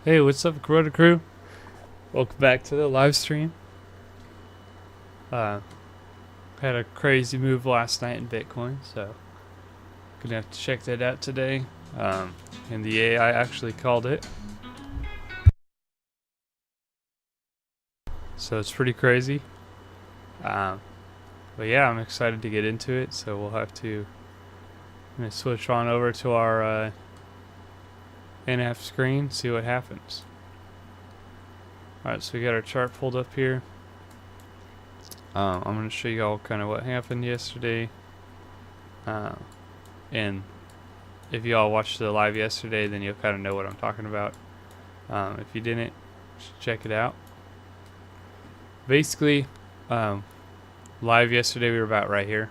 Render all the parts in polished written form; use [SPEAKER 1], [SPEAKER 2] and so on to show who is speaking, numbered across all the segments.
[SPEAKER 1] Hey, what's up, Kabroda crew? Welcome back to the live stream. Had a crazy move last night in Bitcoin, so gonna have to check that out today. And the AI actually called it, so it's pretty crazy. But yeah, I'm excited to get into it. So we'll have to switch on over to our NF screen, see what happens. All right, so we got our chart pulled up here. I'm gonna show you all kind of what happened yesterday. And if you all watched the live yesterday, then you'll kind of know what I'm talking about. If you didn't, check it out. Basically, live yesterday we were about right here.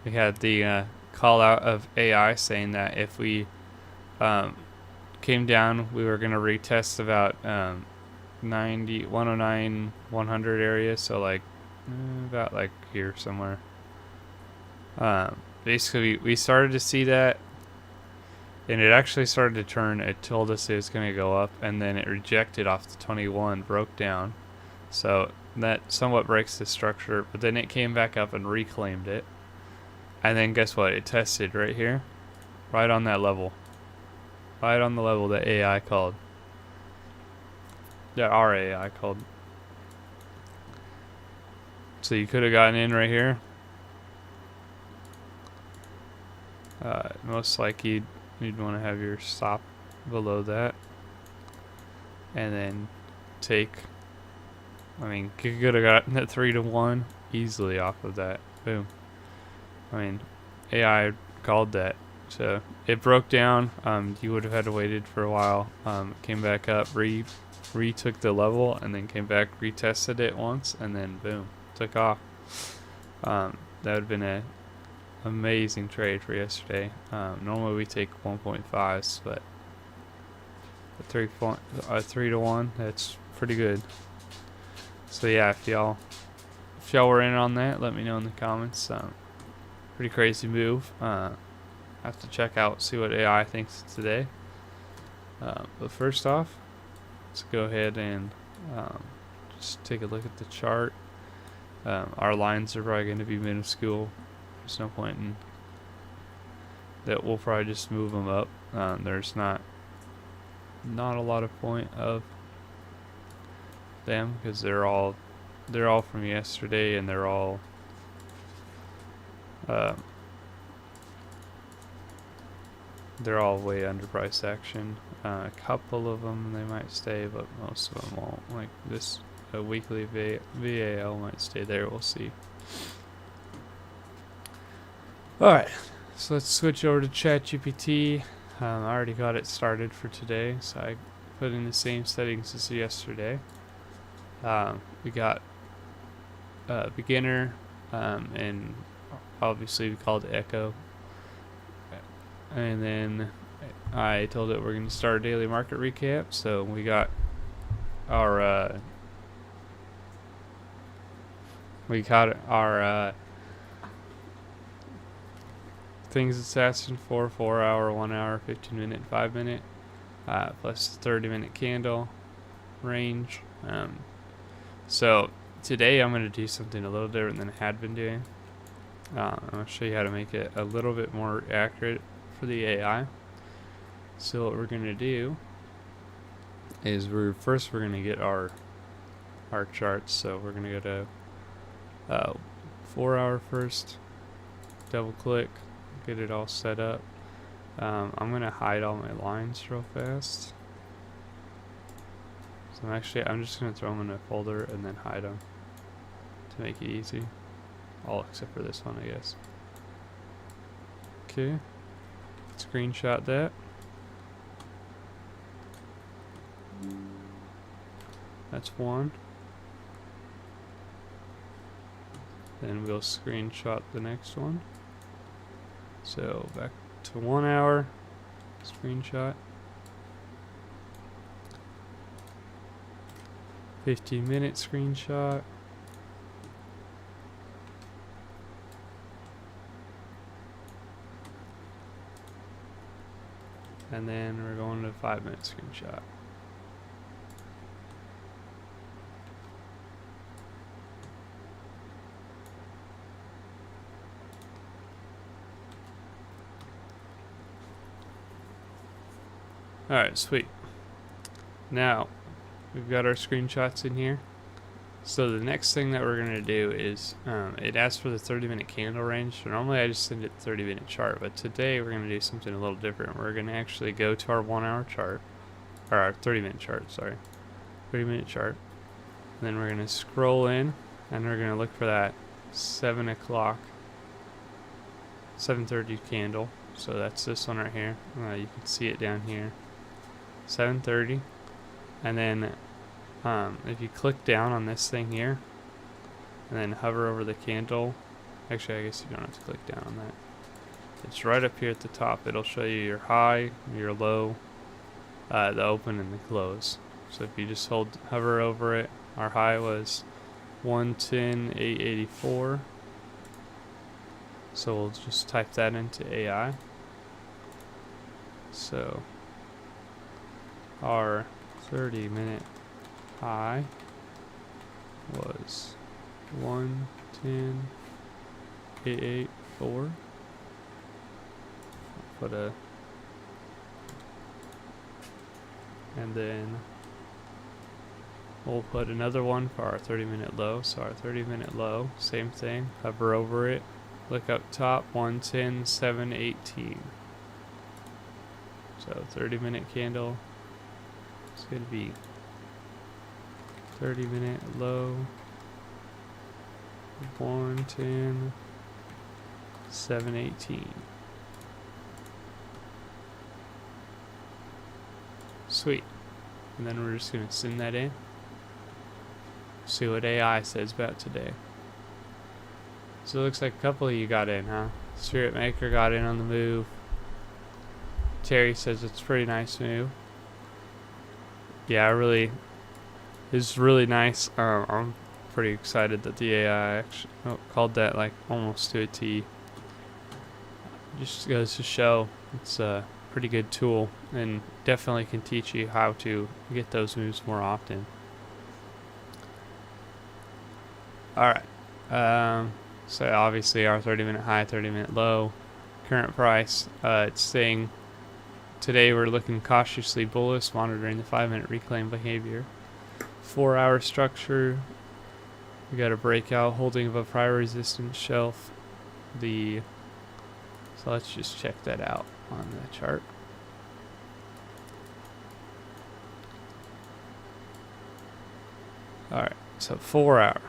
[SPEAKER 1] We had the call out of AI saying that if we came down, we were going to retest about 90, 109, 100 area. So like about like here somewhere. Basically, we started to see that. And it actually started to turn. It told us it was going to go up, and then it rejected off the 21, broke down. So that somewhat breaks the structure, but then it came back up and reclaimed it. And then guess what? It tested right here, right on that level. Right on the level that AI called. That our AI called. So you could have gotten in right here. Most likely you'd want to have your stop below that. And then take... I mean, you could have gotten that 3-1 easily off of that. Boom. I mean, AI called that. So it broke down. You would have had to waited for a while. Came back up, retook the level, and then came back, retested it once, and then boom, took off. That would have been an amazing trade for yesterday. Normally we take 1.5s, but 3-1, that's pretty good. So yeah, if y'all were in on that, let me know in the comments. Pretty crazy move. Have to check out, see what AI thinks today. But first off, let's go ahead and just take a look at the chart. Our lines are probably going to be minuscule. There's no point in that. We'll probably just move them up. There's not a lot of point of them because they're all from yesterday, and they're all way underpriced action. A couple of them they might stay, but most of them won't. Like this weekly VAL might stay there. We'll see. Alright, so let's switch over to ChatGPT. I already got it started for today, so I put in the same settings as yesterday. We got beginner, and obviously we called it Echo. And then I told it we're going to start a daily market recap. So we got our things it's asking for: 4 hour, 1 hour, 15 minute, 5 minute, plus 30-minute candle range. So today I'm going to do something a little different than I had been doing. I'm going to show you how to make it a little bit more accurate for the AI. So what we're going to do is we're going to get our charts. So we're going to go to 4 hour first, double click, get it all set up. I'm going to hide all my lines real fast. So I'm just going to throw them in a folder and then hide them to make it easy. All except for this one, I guess. Okay. Screenshot that. That's one. Then we'll screenshot the next one. So back to 1 hour. Screenshot. 15-minute screenshot. And then we're going to 5-minute screenshot. Alright, sweet. Now, we've got our screenshots in here. So the next thing that we're going to do is, it asks for the 30-minute candle range. So normally I just send it the 30-minute chart, but today we're going to do something a little different. We're going to actually go to our 1 hour chart, or our 30-minute chart, sorry. 30-minute chart. And then we're going to scroll in, and we're going to look for that 7 o'clock, 7:30 candle. So that's this one right here. You can see it down here. 7:30. And then if you click down on this thing here and then hover over the candle, actually I guess you don't have to click down on that. It's right up here at the top. It'll show you your high, your low, the open and the close. So if you just hover over it, our high was 110.884. So we'll just type that into AI. So our 30-minute high was 110.884. Put a, and then we'll put another one for our 30-minute low. So our 30-minute low, same thing. Hover over it. Look up top, 110.718. So 30-minute candle. It's going to be 30-minute low, 110.718. Sweet. And then we're just going to send that in. See what AI says about today. So it looks like a couple of you got in, huh? Spirit Maker got in on the move. Terry says it's a pretty nice move. Yeah, it's really nice. I'm pretty excited that the AI actually called that like almost to a T. Just goes to show it's a pretty good tool and definitely can teach you how to get those moves more often. Alright. So obviously our 30-minute high, 30-minute low, current price, it's saying today we're looking cautiously bullish, monitoring the 5-minute reclaim behavior. 4-hour structure, we got a breakout holding above prior resistance shelf. So let's just check that out on the chart. Alright, so 4-hour.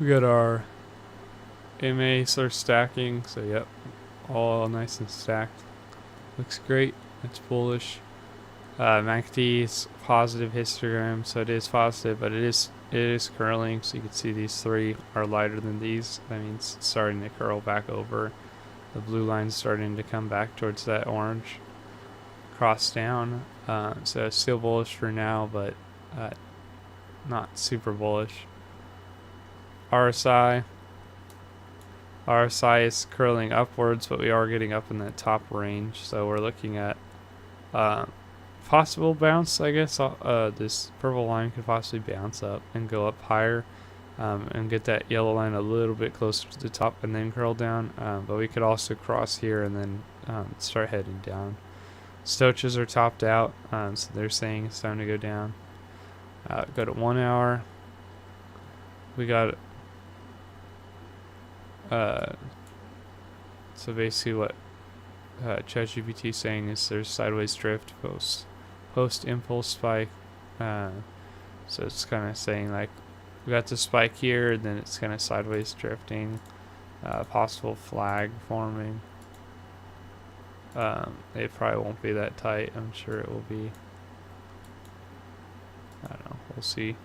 [SPEAKER 1] We got our MAs are stacking, so yep, all nice and stacked. Looks great. It's bullish. MACD is positive histogram, so it is positive, but it is curling. So you can see these three are lighter than these. That means it's starting to curl back over. The blue line's starting to come back towards that orange. Cross down. So it's still bullish for now, but not super bullish. RSI is curling upwards, but we are getting up in that top range, so we're looking at possible bounce, I guess. This purple line could possibly bounce up and go up higher, and get that yellow line a little bit closer to the top and then curl down, but we could also cross here and then start heading down. Stoches are topped out, so they're saying it's time to go down. Go to 1 hour. We got so basically what ChatGPT is saying is there's sideways drift post impulse spike. So it's kind of saying like we got the spike here, then it's kind of sideways drifting, possible flag forming. It probably won't be that tight. I'm sure it will be. I don't know. We'll see.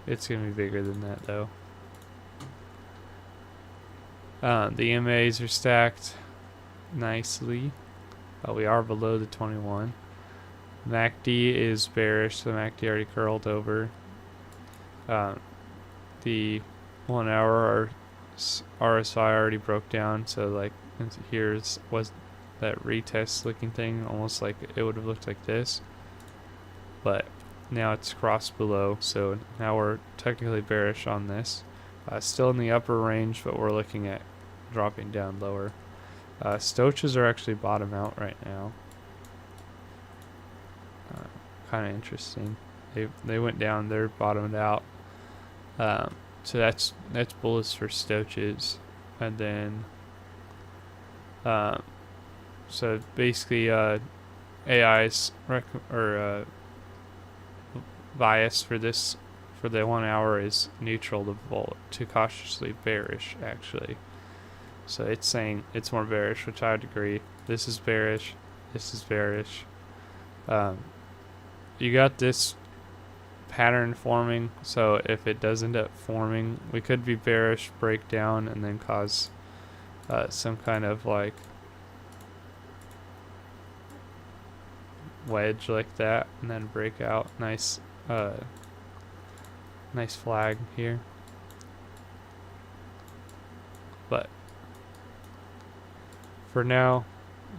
[SPEAKER 1] It's gonna be bigger than that though. The MAs are stacked nicely. We are below the 21. MACD is bearish, so MACD already curled over. The 1 hour RSI already broke down, so like here was that retest looking thing, almost like it would have looked like this. But now it's crossed below, so now we're technically bearish on this. Still in the upper range, but we're looking at dropping down lower. Stoaches are actually bottom out right now. Kind of interesting. They went down. They're bottomed out. So that's bullish for stoaches, and then so basically AI's bias for the 1 hour is neutral to cautiously bearish actually. So it's saying it's more bearish, which I would agree. This is bearish. This is bearish. You got this pattern forming, so if it does end up forming, we could be bearish, break down, and then cause some kind of like wedge like that, and then break out. Nice flag here, but for now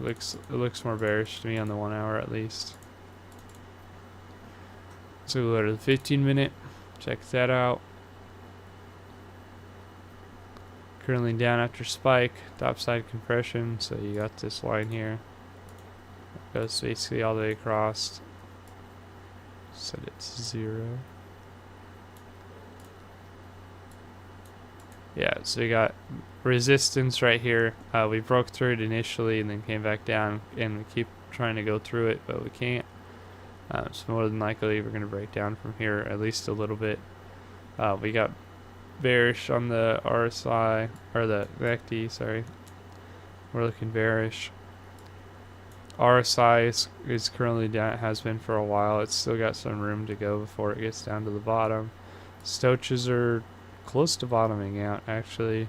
[SPEAKER 1] it looks more bearish to me on the 1 hour at least. So we'll go to the 15-minute, check that out. Currently down after spike, topside compression, so you got this line here. It goes basically all the way across. Set it to 0. Yeah, so you got resistance right here. We broke through it initially and then came back down, and we keep trying to go through it, but we can't. So more than likely we're going to break down from here at least a little bit. We got bearish on the RSI, or the MACD, sorry. We're looking bearish. RSI is currently down. It has been for a while. It's still got some room to go before it gets down to the bottom. Stoaches are close to bottoming out actually.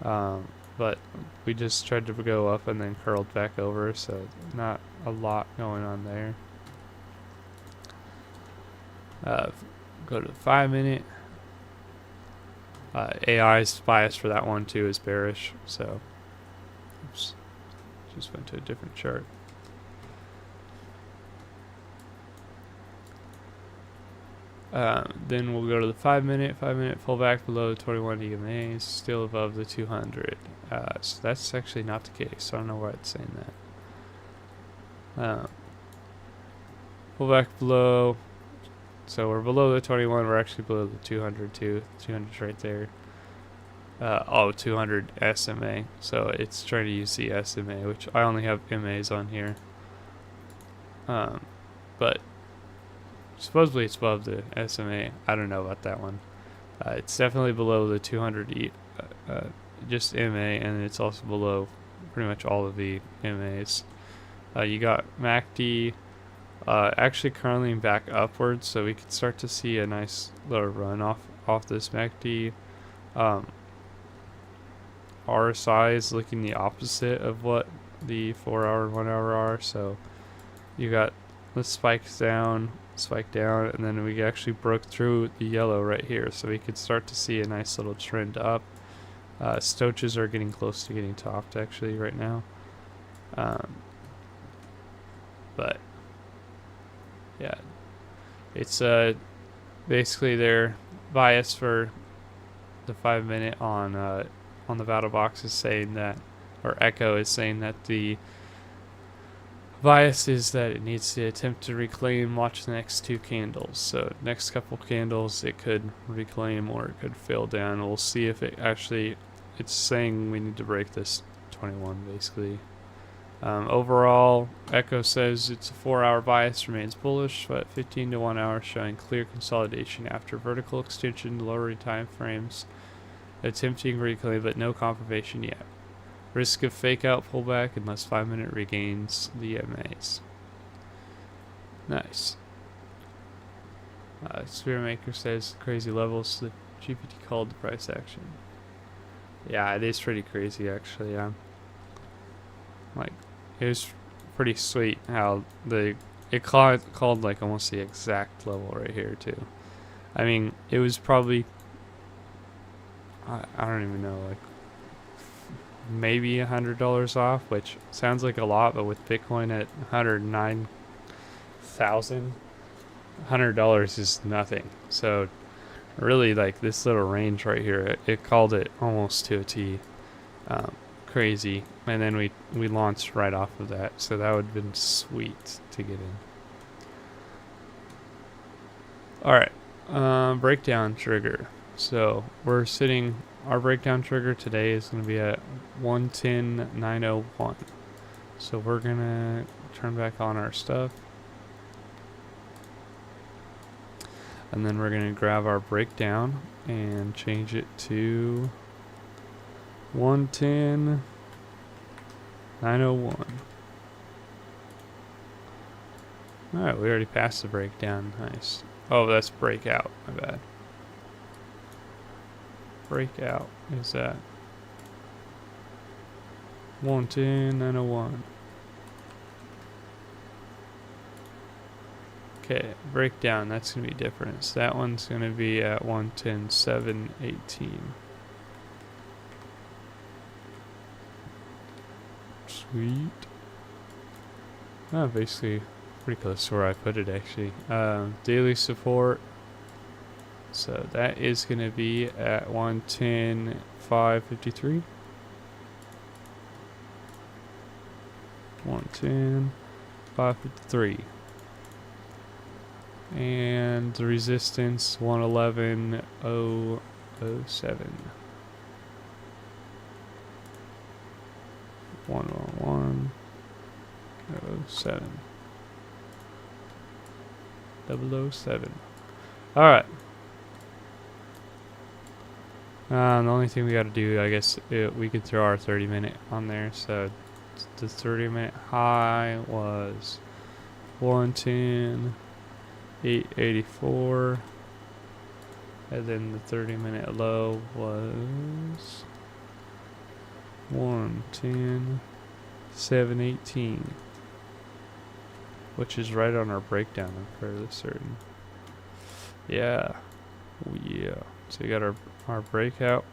[SPEAKER 1] But we just tried to go up and then curled back over, so not a lot going on there. Go to the 5-minute. AI's bias for that one too is bearish, so oops, just went to a different chart. Then we'll go to the 5-minute. 5-minute pullback below 21 EMAs, still above the 200. So that's actually not the case. I don't know why it's saying that. Pullback below. So we're below the 21. We're actually below the 200 too. 200's right there. 200 SMA. So it's trying to use the SMA, which I only have MAs on here. But supposedly it's above the SMA. I don't know about that one. It's definitely below the 200 just MA, and it's also below pretty much all of the MAs. You got MACD actually curling back upwards, so we could start to see a nice little run off this MACD. RSI is looking the opposite of what the 4 hour and 1 hour are, so you got the spikes down, spike down, and then we actually broke through the yellow right here, so we could start to see a nice little trend up. Stoaches are getting close to getting topped actually right now, but yeah, it's basically their bias for the 5-minute on the battle box is saying that, or Echo is saying that the bias is that it needs to attempt to reclaim. Watch the next 2 candles. So next couple candles it could reclaim or it could fail down. We'll see if it actually, it's saying we need to break this 21 basically. Overall, Echo says it's a 4-hour bias remains bullish, but 15 to 1 hour showing clear consolidation after vertical extension, lowering time frames, attempting reclaim, but no confirmation yet. Risk of fake out pullback unless 5-minute regains the MAs. Nice. Spearmaker says crazy levels. The GPT called the price action. Yeah, it is pretty crazy actually. Yeah. Like, it was pretty sweet how it called like almost the exact level right here too. I mean, it was probably, I don't even know, like maybe $100 off, which sounds like a lot, but with Bitcoin at 109,000, $100 is nothing. So really, like this little range right here, it called it almost to a T. crazy, and then we launched right off of that, so that would have been sweet to get in. All right, breakdown trigger. So we're sitting. Our breakdown trigger today is going to be at 110.901. So we're gonna turn back on our stuff, and then we're gonna grab our breakdown and change it to 110.901. Alright, we already passed the breakdown. Nice. Oh, that's breakout. My bad. Breakout is that 110.901. Okay, breakdown, that's going to be different. So that one's going to be at 110.718. Sweet. Oh, basically pretty close to where I put it actually. Daily support. So that is going to be at 110.553. 110.553. And the resistance 111.007. 111.007. 007. Alright. The only thing we got to do, I guess, we could throw our 30-minute on there. So the 30-minute high was 110.884, and then the 30-minute low was 110.718, which is right on our breakdown. I'm fairly certain. Yeah. Oh, yeah. So we got our breakout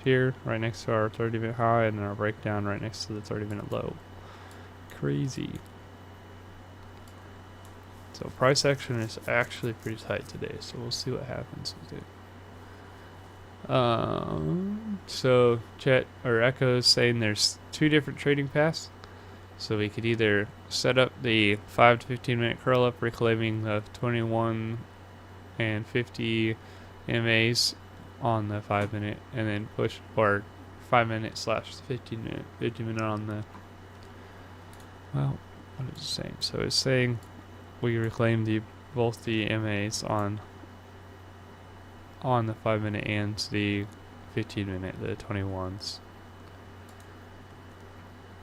[SPEAKER 1] here right next to our 30-minute high, and then our breakdown right next to the 30-minute low. Crazy. So price action is actually pretty tight today, so we'll see what happens with it. So Chet or Echo is saying there's two different trading paths. So we could either set up the 5 to 15 minute curl up, reclaiming the 21 and 50 MAs on the 5 minute, and then push, or 5 minute slash 15 minute, 50 minute on the, well, what is it saying? So it's saying we reclaim both the MAs on the 5 minute and the 15 minute, the 21s.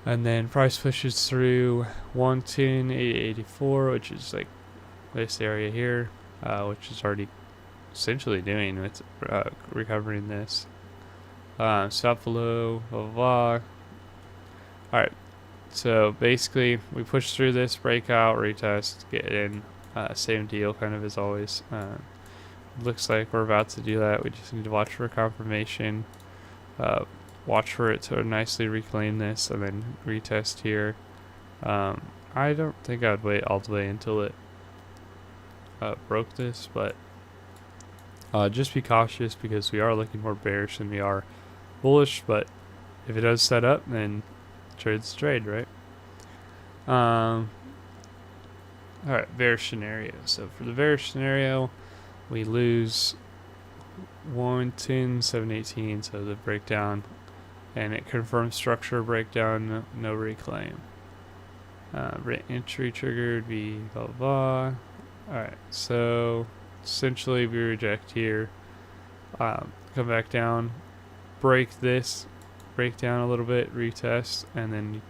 [SPEAKER 1] And then price pushes through 110.884, which is like this area here, which is already essentially doing with recovering this. Stop below, blah, blah, blah. Alright, so basically we push through this, breakout, retest, get in. Same deal kind of as always. Looks like we're about to do that. We just need to watch for confirmation. Watch for it to nicely reclaim this and then retest here. I don't think I would wait all the way until it broke this, but just be cautious because we are looking more bearish than we are bullish. But if it does set up, then trade's trade, right? Alright, bearish scenario. So for the bearish scenario, we lose 110.718, so the breakdown, and it confirms structure breakdown, no reclaim. Entry trigger would be blah blah blah. Alright, so essentially we reject here, come back down, break this, break down a little bit, retest, and then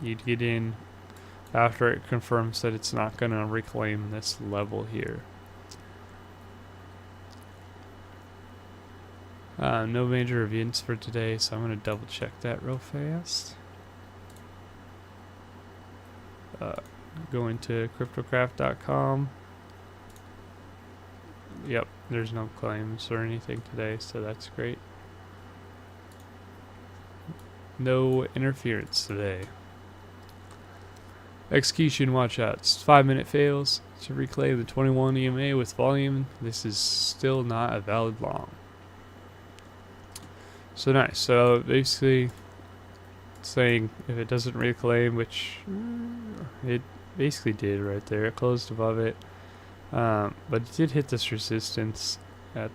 [SPEAKER 1] you'd get in after it confirms that it's not going to reclaim this level here. No major events for today, so I'm going to double check that real fast. Go into cryptocraft.com. Yep, there's no claims or anything today, so that's great. No interference today. Execution watchouts. 5 minute fails to reclaim the 21 EMA with volume. This is still not a valid long. So nice. So basically, saying if it doesn't reclaim, which it basically did right there. It closed above it, but it did hit this resistance at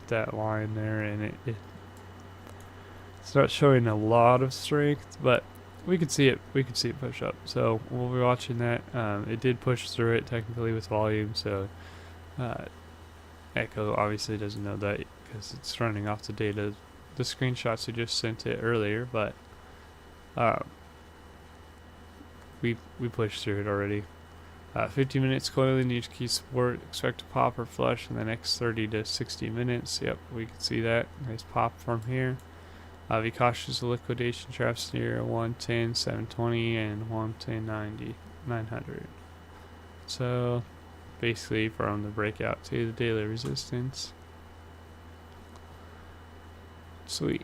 [SPEAKER 1] that line there, and it's not showing a lot of strength, but we could see it. We could see it push up. So we'll be watching that. It did push through it technically with volume. So Echo obviously doesn't know that because it's running off the data, the screenshots we just sent it earlier. But we pushed through it already. 50 minutes coiling, needs key support. Expect to pop or flush in the next 30 to 60 minutes. Yep, we can see that. Nice pop from here. Be cautious of liquidation traps near 110, 720, and 110.90, 900. So basically from the breakout to the daily resistance. Sweet.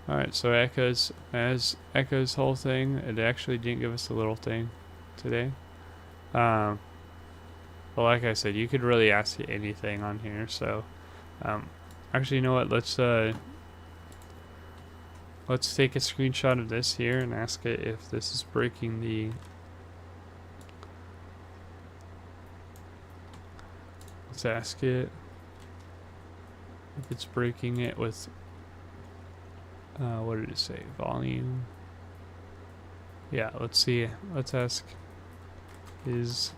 [SPEAKER 1] Alright, so Echo's whole thing, it actually didn't give us a little thing today. But like I said, you could really ask it anything on here, so actually, you know what, let's take a screenshot of this here and ask it if this is breaking the let's ask it if it's breaking it with what did it say? Volume. Yeah, let's see. Let's ask, is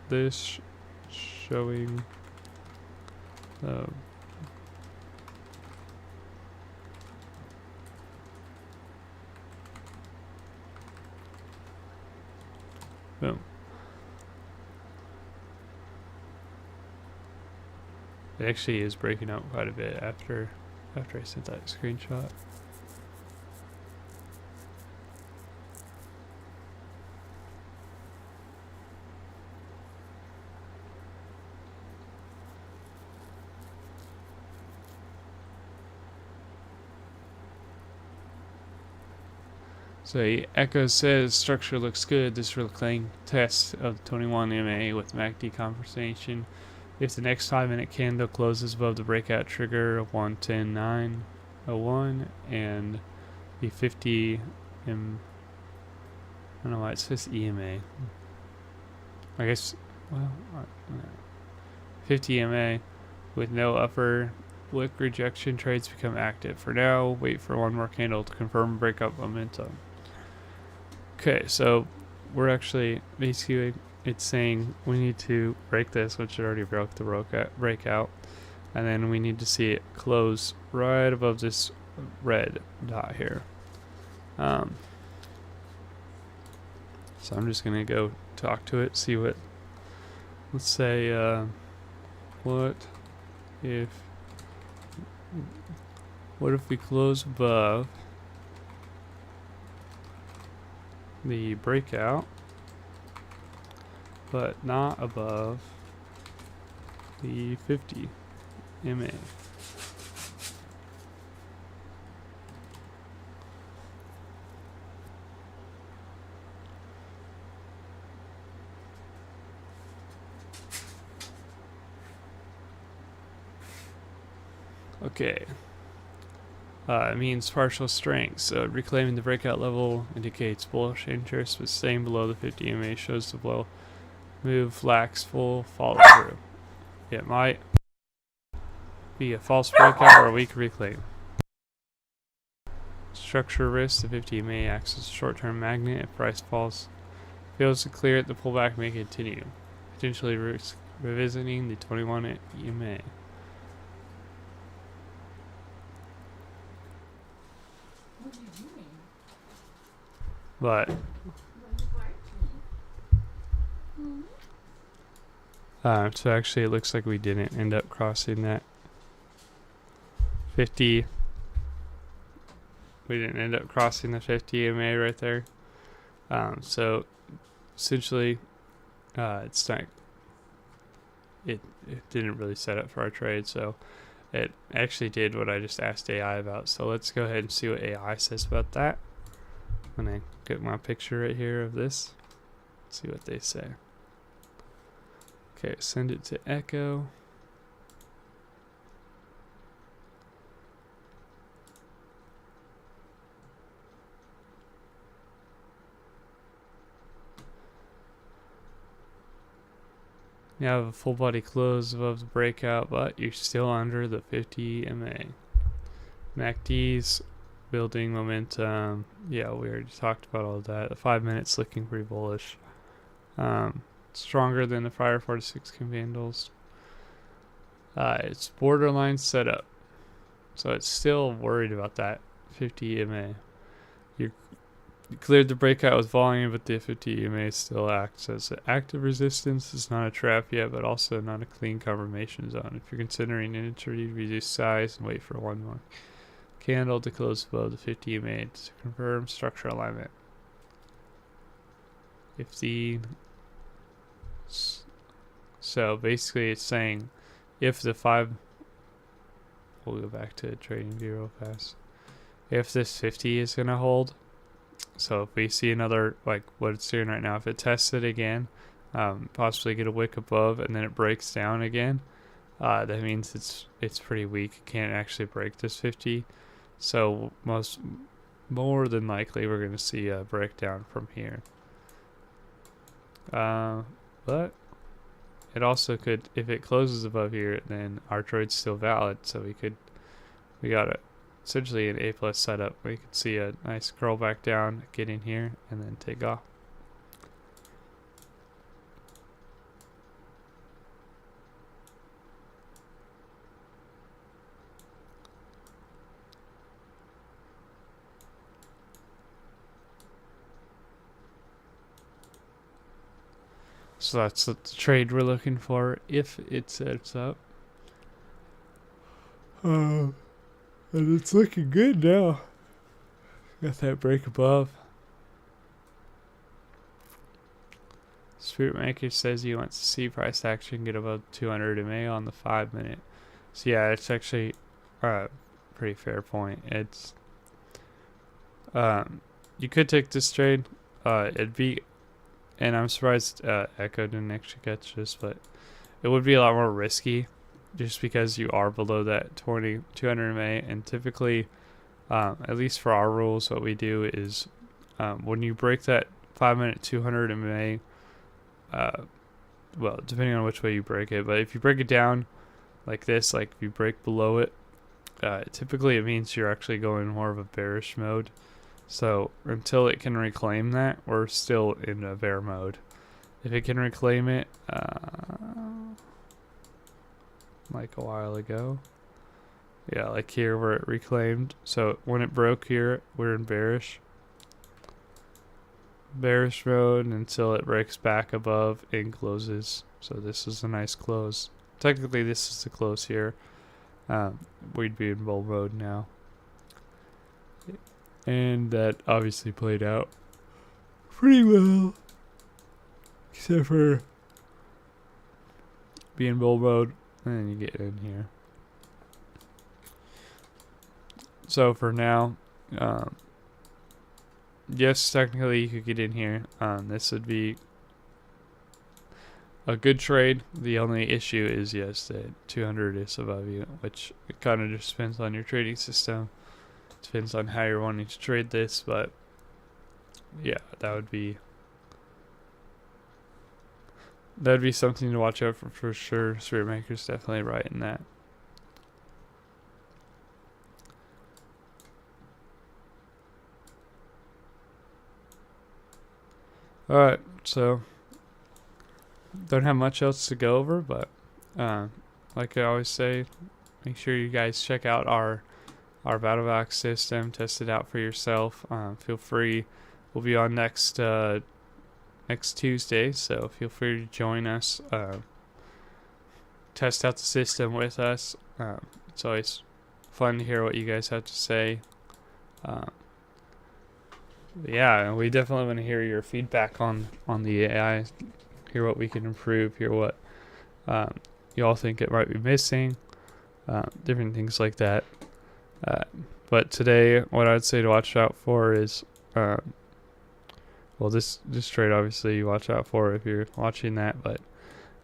[SPEAKER 1] this showing boom. It actually is breaking out quite a bit after I sent that screenshot. So Echo says structure looks good. This reclaim test of the 21 MA with MACD confirmation. If the next 5-minute candle closes above the breakout trigger of 110.901 and the 50 I don't know why it says EMA. I guess, well, 50 EMA with no upper wick rejection, trades become active. For now, wait for one more candle to confirm breakout momentum. Okay, so we're actually basically, it's saying we need to break this, which it already broke the breakout, and then we need to see it close right above this red dot here. So I'm just gonna go talk to it, see what, let's say, what if we close above the breakout, but not above the 50 MA. Okay. It means partial strength, so reclaiming the breakout level indicates bullish interest, but staying below the 50 MA shows the blow move lacks full follow through. It might be a false breakout or a weak reclaim. Structure risk, the 50 MA acts as a short-term magnet. If price fails to clear it, the pullback may continue, potentially revisiting the 21 EMA. But so actually it looks like we didn't end up crossing that 50. We didn't end up crossing the 50 EMA right there. So essentially it's not, it didn't really set up for our trade, so it actually did what I just asked AI about. So let's go ahead and see what AI says about that. I'm gonna get my picture right here of this. See what they say. Okay, send it to Echo. You have a full body close above the breakout, but you're still under the 50 MA. MACD's building momentum. Yeah, we already talked about all that. The 5 minutes looking pretty bullish. Stronger than the prior 4 to 6 candles. It's borderline setup, so it's still worried about that 50 MA. You cleared the breakout with volume, but the 50 EMA still acts as an active resistance. It's not a trap yet, but also not a clean confirmation zone. If you're considering an entry, reduce size and wait for one more candle to close above the 50 EMA to confirm structure alignment. 15. So basically it's saying if the 5, we'll go back to trading view real fast. If this 50 is going to hold, so if we see another, like what it's doing right now, if it tests it again, possibly get a wick above and then it breaks down again, that means it's pretty weak. It can't actually break this 50. So more than likely we're going to see a breakdown from here. But it also could, if it closes above here, then our trade's still valid. So we got it. Essentially an A+ setup. We could see a nice curl back down, get in here, and then take off. So that's the trade we're looking for if it sets up. And it's looking good now. Got that break above. Spirit Maker says he wants to see price action get above 200 MA on the 5 minute. So yeah, it's actually a pretty fair point. It's you could take this trade. It'd be, and I'm surprised Echo didn't actually catch this, but it would be a lot more risky just because you are below that 200 MA, and typically, at least for our rules, what we do is when you break that 5 minute 200 MA, well, depending on which way you break it, but if you break it down like this, like if you break below it, typically it means you're actually going more of a bearish mode. So until it can reclaim that, we're still in a bear mode. If it can reclaim it, like a while ago, yeah, like here where it reclaimed. So when it broke here, we're in bearish mode until it breaks back above and closes. So this is a nice close. Technically this is the close here. We'd be in bull mode now. And that obviously played out pretty well, except for being bull mode, and then you get in here. So for now, yes, technically you could get in here. This would be a good trade. The only issue is, yes, that 200 is above you, which it kind of just depends on your trading system. Depends on how you're wanting to trade this, but yeah, that would be something to watch out for sure. Spirit Maker's definitely right in that. Alright, so don't have much else to go over, but like I always say, make sure you guys check out our battle box system, test it out for yourself. Feel free. We'll be on next Tuesday, so feel free to join us. Test out the system with us. It's always fun to hear what you guys have to say. Yeah, we definitely want to hear your feedback on the AI. Hear what we can improve. Hear what you all think it might be missing. Different things like that. But today, what I'd say to watch out for is, well, this trade obviously you watch out for if you're watching that, but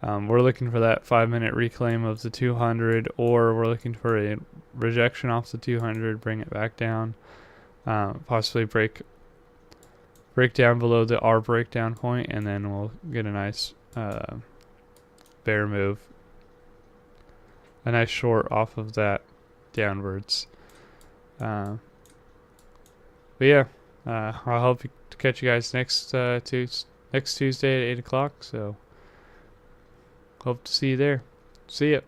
[SPEAKER 1] we're looking for that 5 minute reclaim of the 200, or we're looking for a rejection off the 200, bring it back down, possibly break down below our breakdown point, and then we'll get a nice bear move. A nice short off of that downwards. But yeah, I'll hope to catch you guys next Tuesday at 8 o'clock. So hope to see you there. See ya.